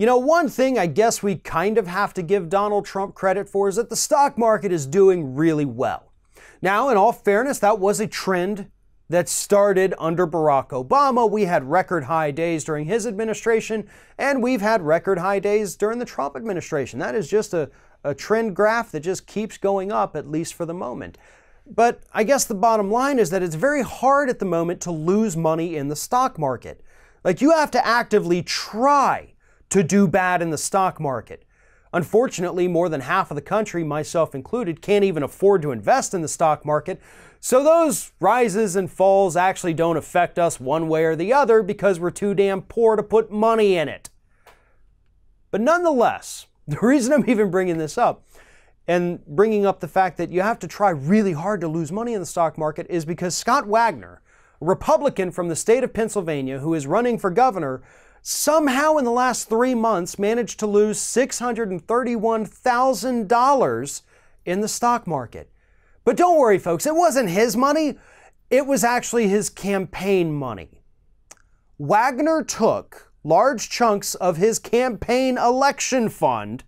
You know, one thing I guess we kind of have to give Donald Trump credit for is that the stock market is doing really well. Now, in all fairness, that was a trend that started under Barack Obama. We had record high days during his administration, and we've had record high days during the Trump administration. That is just a trend graph that just keeps going up, at least for the moment. But I guess the bottom line is that it's very hard at the moment to lose money in the stock market. Like, you have to actively try to do bad in the stock market. Unfortunately, more than half of the country, myself included, can't even afford to invest in the stock market. So those rises and falls actually don't affect us one way or the other because we're too damn poor to put money in it. But nonetheless, the reason I'm even bringing this up and bringing up the fact that you have to try really hard to lose money in the stock market is because Scott Wagner, a Republican from the state of Pennsylvania who is running for governor, somehow in the last 3 months managed to lose $631,000 in the stock market. But don't worry, folks, it wasn't his money. It was actually his campaign money. Wagner took large chunks of his campaign election fund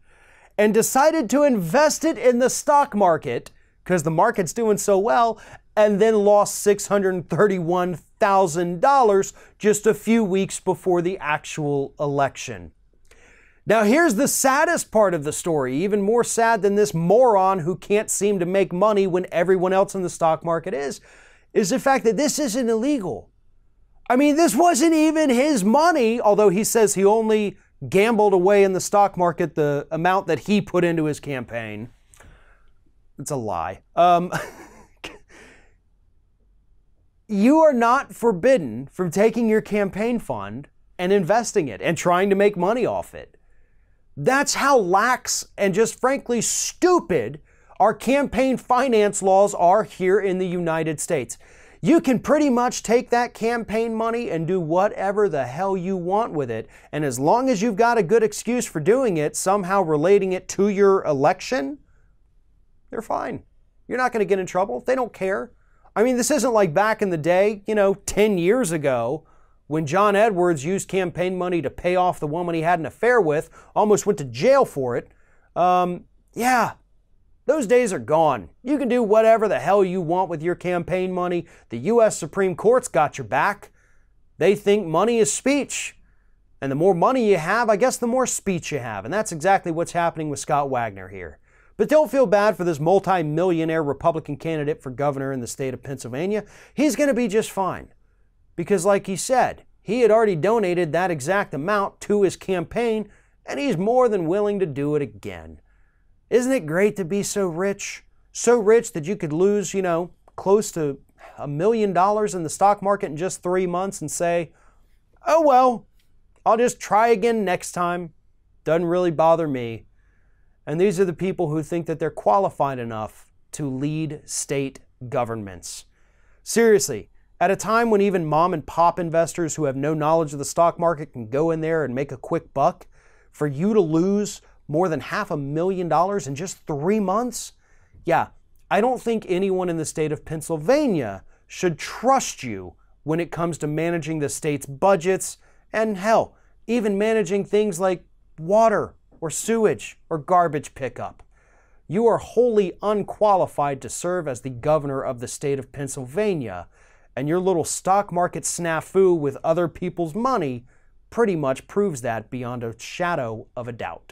and decided to invest it in the stock market because the market's doing so well, and then lost $631,000 just a few weeks before the actual election. Now, here's the saddest part of the story, even more sad than this moron who can't seem to make money when everyone else in the stock market is the fact that this isn't illegal. I mean, this wasn't even his money, although he says he only gambled away in the stock market the amount that he put into his campaign. It's a lie. You are not forbidden from taking your campaign fund and investing it and trying to make money off it. That's how lax and just frankly stupid our campaign finance laws are here in the United States. You can pretty much take that campaign money and do whatever the hell you want with it. And as long as you've got a good excuse for doing it, somehow relating it to your election, they're fine. You're not going to get in trouble. They don't care. I mean, this isn't like back in the day, 10 years ago, when John Edwards used campaign money to pay off the woman he had an affair with, almost went to jail for it. Yeah, those days are gone. You can do whatever the hell you want with your campaign money. The U.S. Supreme Court's got your back. They think money is speech. And the more money you have, I guess the more speech you have. And that's exactly what's happening with Scott Wagner here. But don't feel bad for this multi-millionaire Republican candidate for governor in the state of Pennsylvania. He's going to be just fine. Because like he said, he had already donated that exact amount to his campaign, and he's more than willing to do it again. Isn't it great to be so rich? So rich that you could lose, close to $1 million in the stock market in just 3 months and say, oh well, I'll just try again next time. Doesn't really bother me. And these are the people who think that they're qualified enough to lead state governments. Seriously, at a time when even mom and pop investors who have no knowledge of the stock market can go in there and make a quick buck, for you to lose more than $500,000 in just 3 months? Yeah, I don't think anyone in the state of Pennsylvania should trust you when it comes to managing the state's budgets and hell, even managing things like water or sewage or garbage pickup. You are wholly unqualified to serve as the governor of the state of Pennsylvania, and your little stock market snafu with other people's money pretty much proves that beyond a shadow of a doubt.